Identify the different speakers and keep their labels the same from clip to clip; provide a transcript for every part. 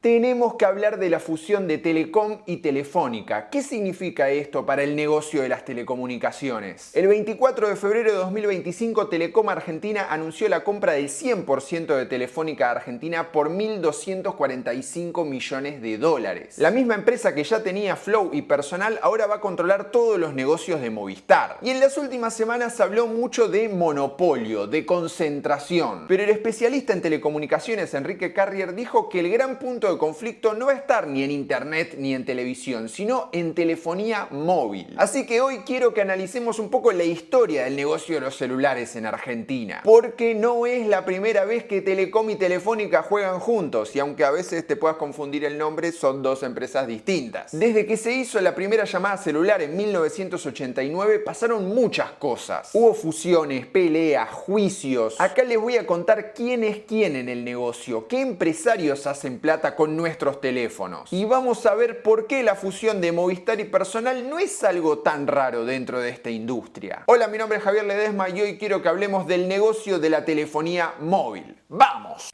Speaker 1: Tenemos que hablar de la fusión de Telecom y Telefónica. ¿Qué significa esto para el negocio de las telecomunicaciones? El 24 de febrero de 2025, Telecom Argentina anunció la compra del 100% de Telefónica Argentina por $1.245 millones. La misma empresa que ya tenía Flow y Personal ahora va a controlar todos los negocios de Movistar. Y en las últimas semanas se habló mucho de monopolio, de concentración. Pero el especialista en telecomunicaciones Enrique Carrier dijo que el gran punto de conflicto no va a estar ni en internet ni en televisión, sino en telefonía móvil. Así que hoy quiero que analicemos un poco la historia del negocio de los celulares en Argentina, porque no es la primera vez que Telecom y Telefónica juegan juntos, y aunque a veces te puedas confundir el nombre, son dos empresas distintas. Desde que se hizo la primera llamada celular en 1989 pasaron muchas cosas. Hubo fusiones, peleas, juicios. Acá les voy a contar quién es quién en el negocio, qué empresarios hacen plata con nuestros teléfonos. Y vamos a ver por qué la fusión de Movistar y Personal no es algo tan raro dentro de esta industria. Hola, mi nombre es Javier Ledesma y hoy quiero que hablemos del negocio de la telefonía móvil. ¡Vamos!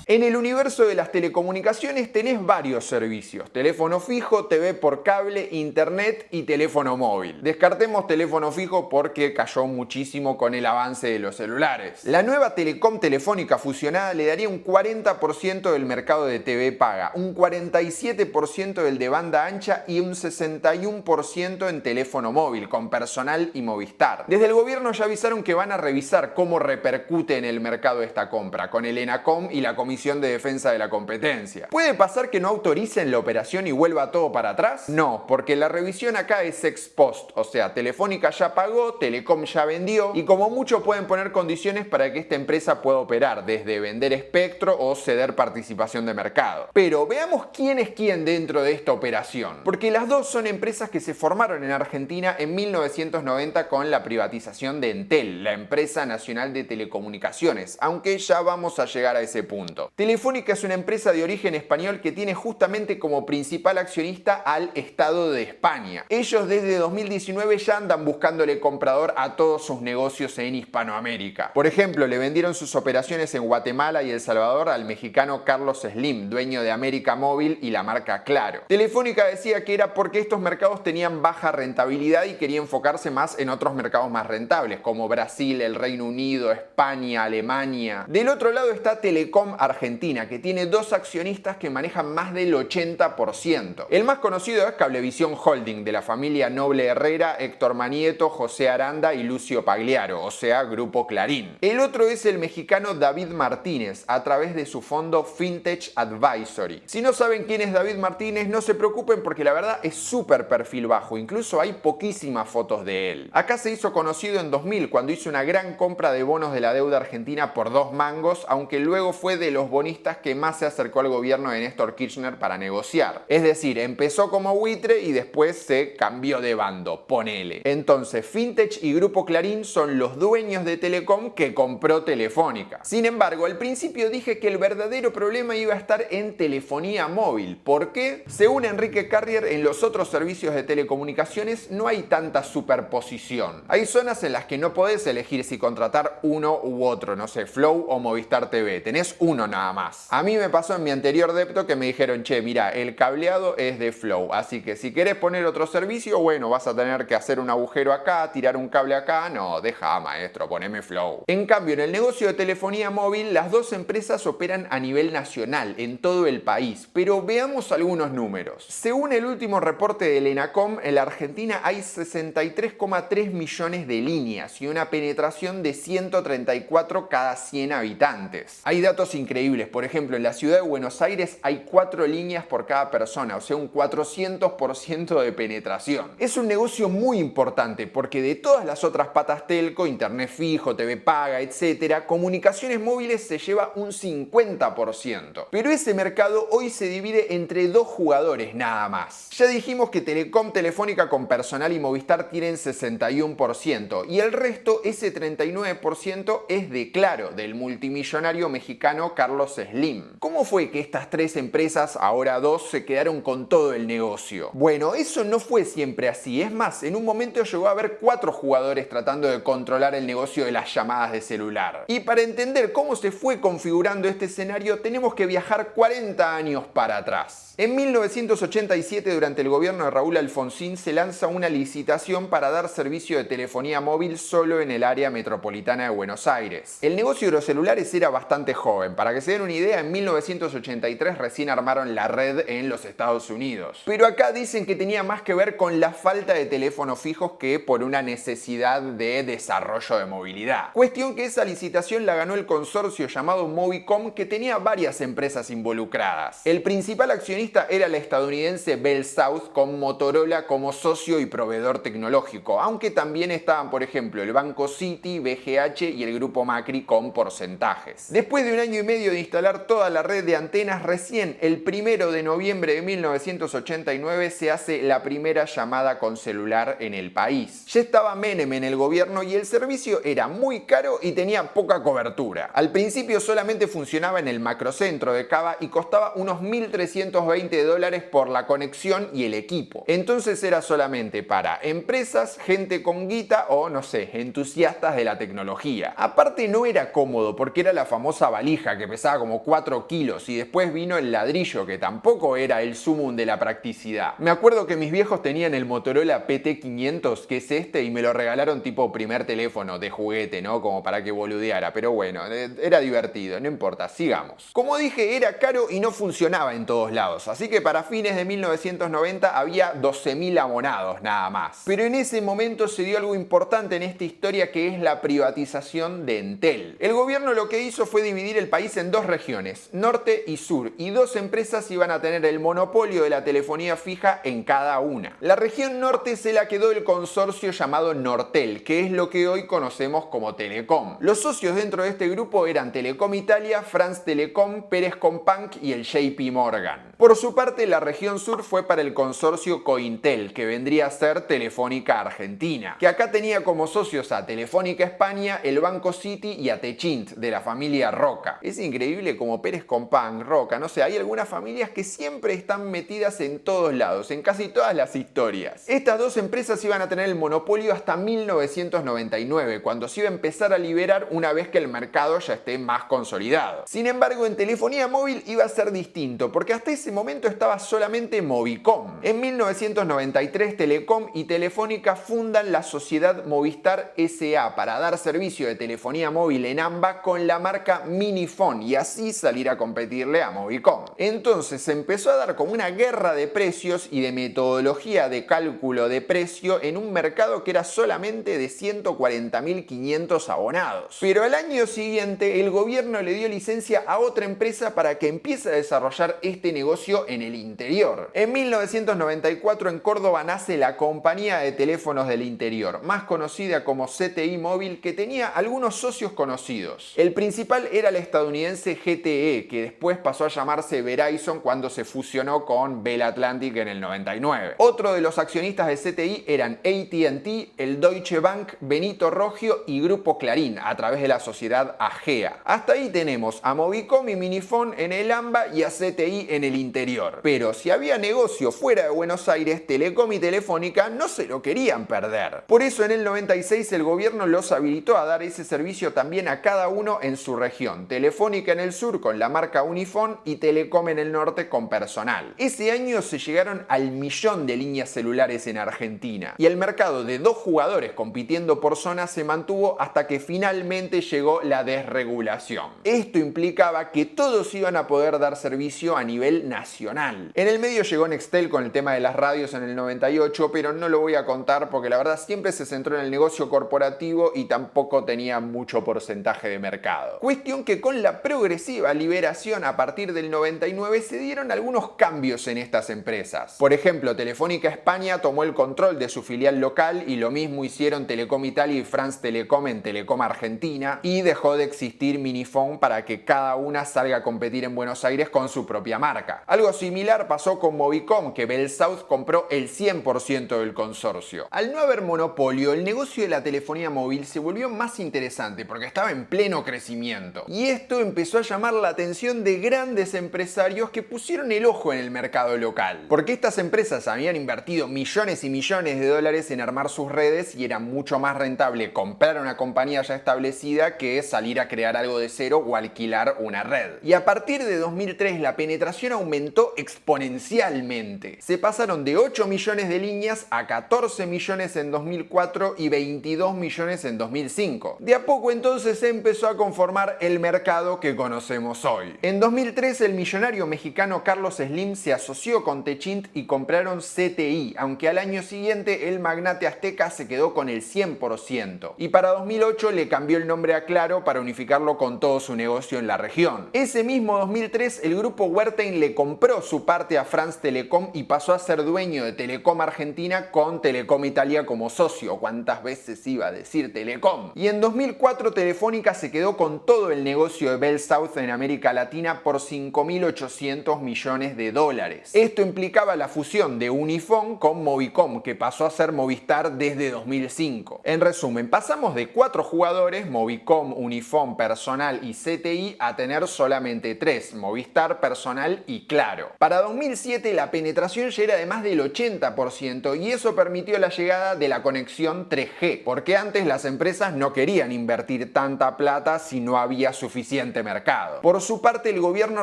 Speaker 1: En el universo de las telecomunicaciones tenés varios servicios: teléfono fijo, TV por cable, internet y teléfono móvil. Descartemos teléfono fijo porque cayó muchísimo con el avance de los celulares. La nueva Telecom Telefónica fusionada le daría un 40% del mercado de TV paga, un 47% del de banda ancha y un 61% en teléfono móvil, con Personal y Movistar. Desde el gobierno ya avisaron que van a revisar cómo repercute en el mercado esta compra, con el ENACOM y la Comisión de Defensa de la Competencia. ¿Puede pasar que no autoricen la operación y vuelva todo para atrás? No, porque la revisión acá es ex post, o sea, Telefónica ya pagó, Telecom ya vendió y como mucho pueden poner condiciones para que esta empresa pueda operar, desde vender espectro o ceder participación de mercado. Pero veamos quién es quién dentro de esta operación, porque las dos son empresas que se formaron en Argentina en 1990 con la privatización de Entel, la empresa nacional de telecomunicaciones, aunque ya vamos a llegar a ese punto. Telefónica es una empresa de origen español que tiene justamente como principal accionista al Estado de España. Ellos desde 2019 ya andan buscándole comprador a todos sus negocios en Hispanoamérica. Por ejemplo, le vendieron sus operaciones en Guatemala y El Salvador al mexicano Carlos Slim, dueño de América Móvil y la marca Claro. Telefónica decía que era porque estos mercados tenían baja rentabilidad y quería enfocarse más en otros mercados más rentables, como Brasil, el Reino Unido, España, Alemania. Del otro lado está Telecom Argentina, que tiene dos accionistas que manejan más del 80%. El más conocido es Cablevisión Holding, de la familia Noble Herrera, Héctor Manieto, José Aranda y Lucio Pagliaro, o sea, Grupo Clarín. El otro es el mexicano David Martínez, a través de su fondo Fintech Advisory. Si no saben quién es David Martínez, no se preocupen porque la verdad es súper perfil bajo, incluso hay poquísimas fotos de él. Acá se hizo conocido en 2000 cuando hizo una gran compra de bonos de la deuda argentina por 2 mangos, aunque luego fue de los bonistas que más se acercó al gobierno de Néstor Kirchner para negociar. Es decir, empezó como buitre y después se cambió de bando, ponele. Entonces, Fintech y Grupo Clarín son los dueños de Telecom que compró Telefónica. Sin embargo, al principio dije que el verdadero problema iba a estar en telefonía móvil. ¿Por qué? Según Enrique Carrier, en los otros servicios de telecomunicaciones no hay tanta superposición. Hay zonas en las que no podés elegir si contratar uno u otro, no sé, Flow o Movistar TV. Tenés uno nada más. A mí me pasó en mi anterior depto que me dijeron, che, mira, el cableado es de Flow, así que si querés poner otro servicio, bueno, vas a tener que hacer un agujero acá, tirar un cable acá. No, deja, maestro, poneme Flow. En cambio, en el negocio de telefonía móvil, las dos empresas operan a nivel nacional, en todo el país, pero veamos algunos números. Según el último reporte del ENACOM, en la Argentina hay 63,3 millones de líneas y una penetración de 134 cada 100 habitantes. Hay datos increíbles. Por ejemplo, en la ciudad de Buenos Aires hay 4 líneas por cada persona, o sea, un 400% de penetración. Es un negocio muy importante porque de todas las otras patas telco, internet fijo, TV paga, etc., comunicaciones móviles se lleva un 50%. Pero ese mercado hoy se divide entre dos jugadores nada más. Ya dijimos que Telecom, Telefónica con Personal y Movistar tienen 61% y el resto, ese 39%, es de Claro, del multimillonario mexicano Carlos Carlos Slim. ¿Cómo fue que estas tres empresas, ahora dos, se quedaron con todo el negocio? Bueno, eso no fue siempre así. Es más, en un momento llegó a haber 4 jugadores tratando de controlar el negocio de las llamadas de celular. Y para entender cómo se fue configurando este escenario, tenemos que viajar 40 años para atrás. En 1987, durante el gobierno de Raúl Alfonsín, se lanza una licitación para dar servicio de telefonía móvil solo en el área metropolitana de Buenos Aires. El negocio de los celulares era bastante joven. Para que se den una idea, en 1983 recién armaron la red en los Estados Unidos. Pero acá dicen que tenía más que ver con la falta de teléfonos fijos que por una necesidad de desarrollo de movilidad. Cuestión que esa licitación la ganó el consorcio llamado Movicom, que tenía varias empresas involucradas. El principal accionista era la estadounidense Bell South, con Motorola como socio y proveedor tecnológico, aunque también estaban, por ejemplo, el Banco Citi, BGH y el Grupo Macri con porcentajes. Después de un año y medio de instalar toda la red de antenas, recién el 1 de noviembre de 1989 se hace la primera llamada con celular en el país. Ya estaba Menem en el gobierno y el servicio era muy caro y tenía poca cobertura. Al principio solamente funcionaba en el macrocentro de Cava y costaba unos $1.320 por la conexión y el equipo. Entonces era solamente para empresas, gente con guita o, no sé, entusiastas de la tecnología. Aparte no era cómodo porque era la famosa valija que pesaba como 4 kilos y después vino el ladrillo, que tampoco era el sumum de la practicidad. Me acuerdo que mis viejos tenían el Motorola PT500, que es este, y me lo regalaron tipo primer teléfono de juguete, ¿no? Como para que boludeara, pero bueno, era divertido, no importa, sigamos. Como dije, era caro y no funcionaba en todos lados, así que para fines de 1990 había 12.000 abonados nada más. Pero en ese momento se dio algo importante en esta historia, que es la privatización de Entel. El gobierno lo que hizo fue dividir el país en 2 regiones, norte y sur, y 2 empresas iban a tener el monopolio de la telefonía fija en cada una. La región norte se la quedó el consorcio llamado Nortel, que es lo que hoy conocemos como Telecom. Los socios dentro de este grupo eran Telecom Italia, France Telecom, Pérez Companc y el JP Morgan. Por su parte, la región sur fue para el consorcio Cointel, que vendría a ser Telefónica Argentina, que acá tenía como socios a Telefónica España, el Banco Citi y a Techint, de la familia Roca. Es increíble como Pérez Companc, Roca, no sé, hay algunas familias que siempre están metidas en todos lados, en casi todas las historias. Estas 2 empresas iban a tener el monopolio hasta 1999, cuando se iba a empezar a liberar una vez que el mercado ya esté más consolidado. Sin embargo, en telefonía móvil iba a ser distinto, porque hasta ese momento estaba solamente Movicom. En 1993, Telecom y Telefónica fundan la sociedad Movistar S.A. para dar servicio de telefonía móvil en AMBA con la marca Minifone y así salir a competirle a Movicom. Entonces se empezó a dar como una guerra de precios y de metodología de cálculo de precio en un mercado que era solamente de 140.500 abonados. Pero al año siguiente el gobierno le dio licencia a otra empresa para que empiece a desarrollar este negocio en el interior. En 1994 en Córdoba nace la Compañía de Teléfonos del Interior, más conocida como CTI Móvil, que tenía algunos socios conocidos. El principal era el estadounidense GTE, que después pasó a llamarse Verizon cuando se fusionó con Bell Atlantic en el 99. Otro de los accionistas de CTI eran AT&T, el Deutsche Bank, Benito Rogio y Grupo Clarín, a través de la sociedad AGEA. Hasta ahí tenemos a Movicom y Minifone en el AMBA y a CTI en el interior. Pero si había negocio fuera de Buenos Aires, Telecom y Telefónica no se lo querían perder. Por eso en el 96 el gobierno los habilitó a dar ese servicio también a cada uno en su región. Telefónica en el sur con la marca Unifone y Telecom en el norte con Personal. Ese año se llegaron al 1.000.000 de líneas celulares en Argentina y el mercado de 2 jugadores compitiendo por zona se mantuvo hasta que finalmente llegó la desregulación. Esto implicaba que todos iban a poder dar servicio a nivel nacional. En el medio llegó Nextel con el tema de las radios en el 98, pero no lo voy a contar porque la verdad siempre se centró en el negocio corporativo y tampoco tenía mucho porcentaje de mercado. Cuestión que con la progresiva liberación a partir del 99 se dieron algunos cambios en estas empresas. Por ejemplo, Telefónica España tomó el control de su filial local y lo mismo hicieron Telecom Italia y France Telecom en Telecom Argentina, y dejó de existir Minifone para que cada una salga a competir en Buenos Aires con su propia marca. fija. Algo similar pasó con Movicom, que BellSouth compró el 100% del consorcio. Al no haber monopolio, el negocio de la telefonía móvil se volvió más interesante porque estaba en pleno crecimiento. Y esto empezó a llamar la atención de grandes empresarios que pusieron el ojo en el mercado local. Porque estas empresas habían invertido millones y millones de dólares en armar sus redes y era mucho más rentable comprar una compañía ya establecida que salir a crear algo de cero o alquilar una red. Y a partir de 2003 la penetración aumentó exponencialmente. Se pasaron de 8 millones de líneas a 14 millones en 2004 y 22 millones en 2005. De a poco entonces se empezó a conformar el mercado que conocemos hoy. En 2003 el millonario mexicano Carlos Slim se asoció con Techint y compraron CTI, aunque al año siguiente el magnate azteca se quedó con el 100%. Y para 2008 le cambió el nombre a Claro para unificarlo con todo su negocio en la región. Ese mismo 2003 el grupo Wertheim le compró su parte a France Telecom y pasó a ser dueño de Telecom Argentina con Telecom Italia como socio. ¿Cuántas veces iba a decir Telecom? Y en 2004 Telefónica se quedó con todo el negocio de BellSouth en América Latina por 5.800 millones de dólares. Esto implicaba la fusión de Unifón con Movicom, que pasó a ser Movistar desde 2005. En resumen, pasamos de 4 jugadores, Movicom, Unifón, Personal y CTI, a tener solamente 3, Movistar, Personal y Claro. Para 2007 la penetración ya era de más del 80% y eso permitió la llegada de la conexión 3G, porque antes las empresas no querían invertir tanta plata si no había suficiente mercado. Por su parte, el gobierno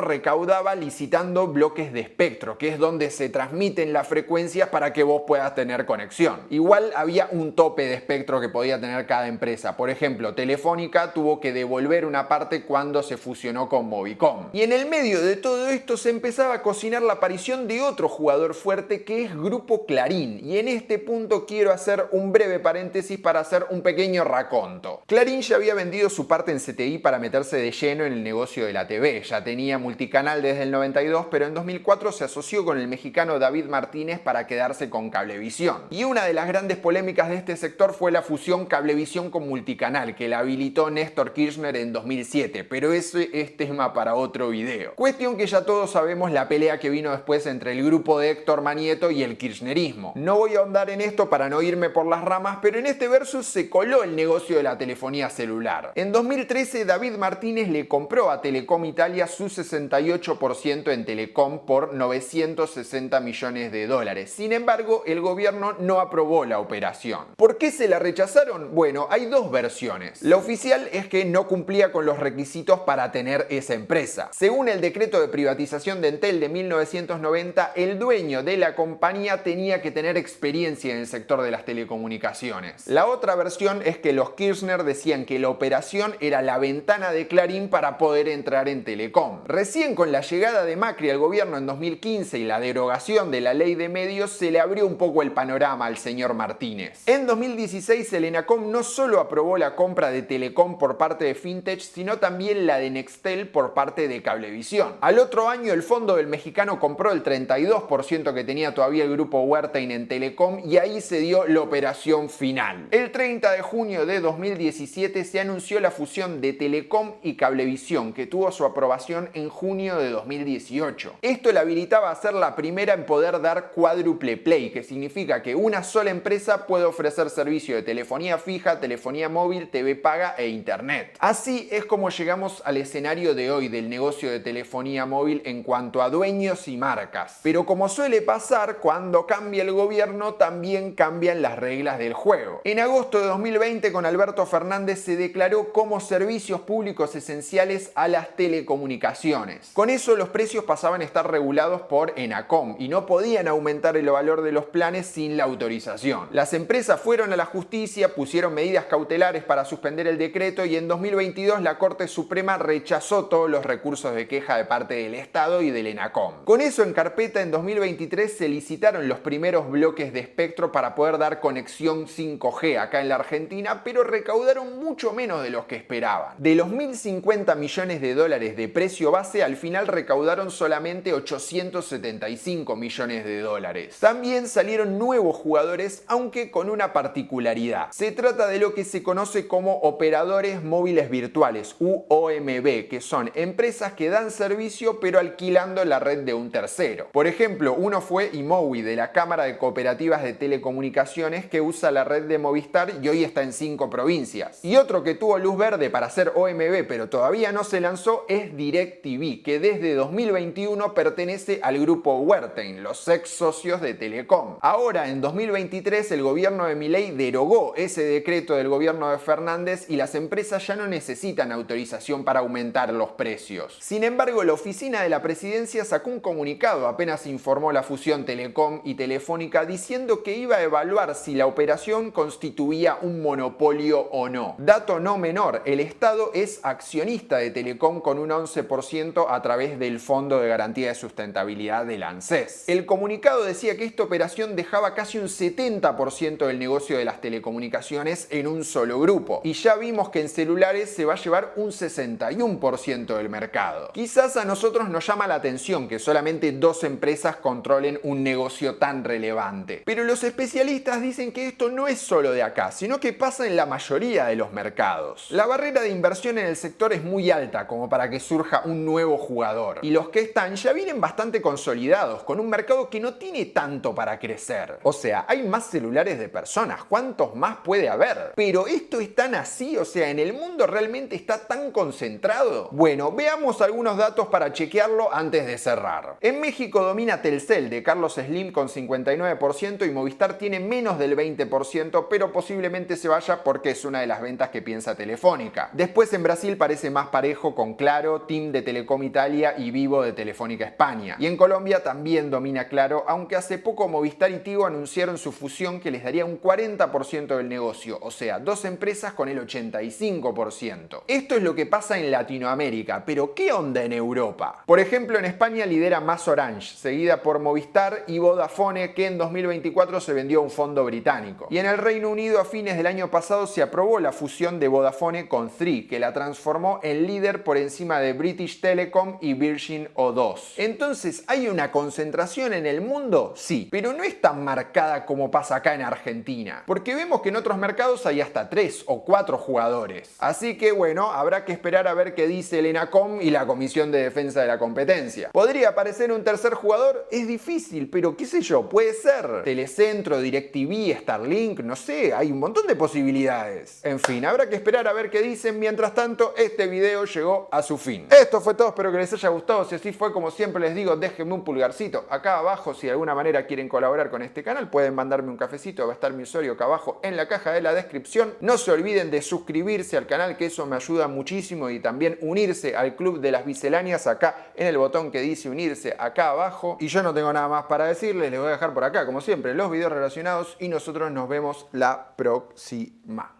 Speaker 1: recaudaba licitando bloques de espectro, que es donde se transmiten las frecuencias para que vos puedas tener conexión. Igual había un tope de espectro que podía tener cada empresa. Por ejemplo, Telefónica tuvo que devolver una parte cuando se fusionó con Movicom. Y en el medio de todo esto se empezaba a cocinar la aparición de otro jugador fuerte que es Grupo Clarín. Y en este punto quiero hacer un breve paréntesis para hacer un pequeño raconto. Clarín ya había vendido su parte en CTI para meterse de lleno en el negocio de la TV. Ya tenía multicanal desde el 92, pero en 2004 se asoció con el mexicano David Martínez para quedarse con Cablevisión. Y una de las grandes polémicas de este sector fue la fusión Cablevisión con multicanal, que la habilitó Néstor Kirchner en 2007, pero ese es tema para otro video. Cuestión que ya todos sabemos la pelea que vino después entre el grupo de Héctor Manieto y el kirchnerismo. No voy a ahondar en esto para no irme por las ramas, pero en este versus se coló el negocio de la telefonía celular. En 2013 David Martínez le compró a Telecom Italia su 68% en Telecom por 960 millones de dólares. Sin embargo, el gobierno no aprobó la operación. ¿Por qué se la rechazaron? Bueno, hay dos versiones. La oficial es que no cumplía con los requisitos para tener esa empresa. Según el decreto de privatización de Entel de 1990, el dueño de la compañía tenía que tener experiencia en el sector de las telecomunicaciones. La otra versión es que los Kirchner decían que la operación era la ventana de Clarín para poder entrar en Telecom. Recién con la llegada de Macri al gobierno en 2015 y la derogación de la ley de medios se le abrió un poco el panorama al señor Martínez. En 2016 el ENACOM no solo aprobó la compra de Telecom por parte de Fintech, sino también la de Nextel por parte de Cablevisión. Al otro año el fondo del mexicano compró el 32% que tenía todavía el grupo Wertheim en Telecom y ahí se dio la operación final. El 30 de junio de 2017 se anunció la fusión de Telecom y Cablevisión, que tuvo su aprobación en junio de 2018. Esto le habilitaba a ser la primera en poder dar cuádruple play, que significa que una sola empresa puede ofrecer servicio de telefonía fija, telefonía móvil, TV paga e internet. Así es como llegamos al escenario de hoy del negocio de telefonía móvil en cuanto a dueños y marcas. Pero como suele pasar, cuando cambia el gobierno también cambian las reglas del juego. En agosto de 2020 con Alberto Fernández se declaró como servicios públicos esenciales a las telecomunicaciones. Con eso los precios pasaban a estar regulados por ENACOM y no podían aumentar el valor de los planes sin la autorización. Las empresas fueron a la justicia, pusieron medidas cautelares para suspender el decreto y en 2022 la Corte Suprema rechazó todos los recursos de queja de parte del Estado y del ENACOM. Con eso en carpeta en 2023 se licitaron los primeros bloques de espectro para poder dar conexión 5G acá en la Argentina, pero recaudaron mucho menos de los que esperaban. De los 1.050 millones de dólares de precio base, al final recaudaron solamente 875 millones de dólares. También salieron nuevos jugadores, aunque con una particularidad. Se trata de lo que se conoce como operadores móviles virtuales, UOMB, que son empresas que dan servicio pero alquilan utilizando la red de un tercero. Por ejemplo, uno fue IMOWI, de la Cámara de Cooperativas de Telecomunicaciones, que usa la red de Movistar y hoy está en 5 provincias. Y otro que tuvo luz verde para hacer OMB pero todavía no se lanzó es DirecTV, que desde 2021 pertenece al grupo Wertheim, los ex socios de Telecom. Ahora, en 2023, el gobierno de Milei derogó ese decreto del gobierno de Fernández y las empresas ya no necesitan autorización para aumentar los precios. Sin embargo, la oficina de la presidencia sacó un comunicado apenas informó la fusión Telecom y Telefónica, diciendo que iba a evaluar si la operación constituía un monopolio o no. Dato no menor, el Estado es accionista de Telecom con un 11% a través del Fondo de Garantía de Sustentabilidad del ANSES. El comunicado decía que esta operación dejaba casi un 70% del negocio de las telecomunicaciones en un solo grupo. Y ya vimos que en celulares se va a llevar un 61% del mercado. Quizás a nosotros nos llama la atención que solamente 2 empresas controlen un negocio tan relevante. Pero los especialistas dicen que esto no es solo de acá, sino que pasa en la mayoría de los mercados. La barrera de inversión en el sector es muy alta como para que surja un nuevo jugador. Y los que están ya vienen bastante consolidados, con un mercado que no tiene tanto para crecer. O sea, hay más celulares de personas, ¿cuántos más puede haber? Pero esto es tan así, o sea, ¿en el mundo realmente está tan concentrado? Bueno, veamos algunos datos para chequearlo antes de cerrar. En México domina Telcel, de Carlos Slim, con 59%, y Movistar tiene menos del 20%, pero posiblemente se vaya porque es una de las ventas que piensa Telefónica. Después en Brasil parece más parejo con Claro, TIM de Telecom Italia y Vivo de Telefónica España. Y en Colombia también domina Claro, aunque hace poco Movistar y Tigo anunciaron su fusión que les daría un 40% del negocio, o sea, 2 empresas con el 85%. Esto es lo que pasa en Latinoamérica, pero ¿qué onda en Europa? Por ejemplo, en España lidera Más Orange, seguida por Movistar y Vodafone, que en 2024 se vendió a un fondo británico. Y en el Reino Unido, a fines del año pasado, se aprobó la fusión de Vodafone con Three, que la transformó en líder por encima de British Telecom y Virgin O2. Entonces, ¿hay una concentración en el mundo? Sí, pero no es tan marcada como pasa acá en Argentina, porque vemos que en otros mercados hay hasta 3 o 4 jugadores. Así que bueno, habrá que esperar a ver qué dice el ENACOM y la Comisión de Defensa de la Competencia. ¿Podría aparecer un tercer jugador? Es difícil, pero qué sé yo, puede ser Telecentro, DirecTV, Starlink, no sé, hay un montón de posibilidades. En fin, habrá que esperar a ver qué dicen. Mientras tanto, este video llegó a su fin. Esto fue todo, espero que les haya gustado. Si así fue, como siempre les digo, déjenme un pulgarcito acá abajo. Si de alguna manera quieren colaborar con este canal, pueden mandarme un cafecito, va a estar mi usuario acá abajo en la caja de la descripción. No se olviden de suscribirse al canal, que eso me ayuda muchísimo, y también unirse al Club de las Misceláneas acá en el botón que dice unirse acá abajo. Y yo no tengo nada más para decirles, les voy a dejar por acá, como siempre, los videos relacionados y nosotros nos vemos la próxima.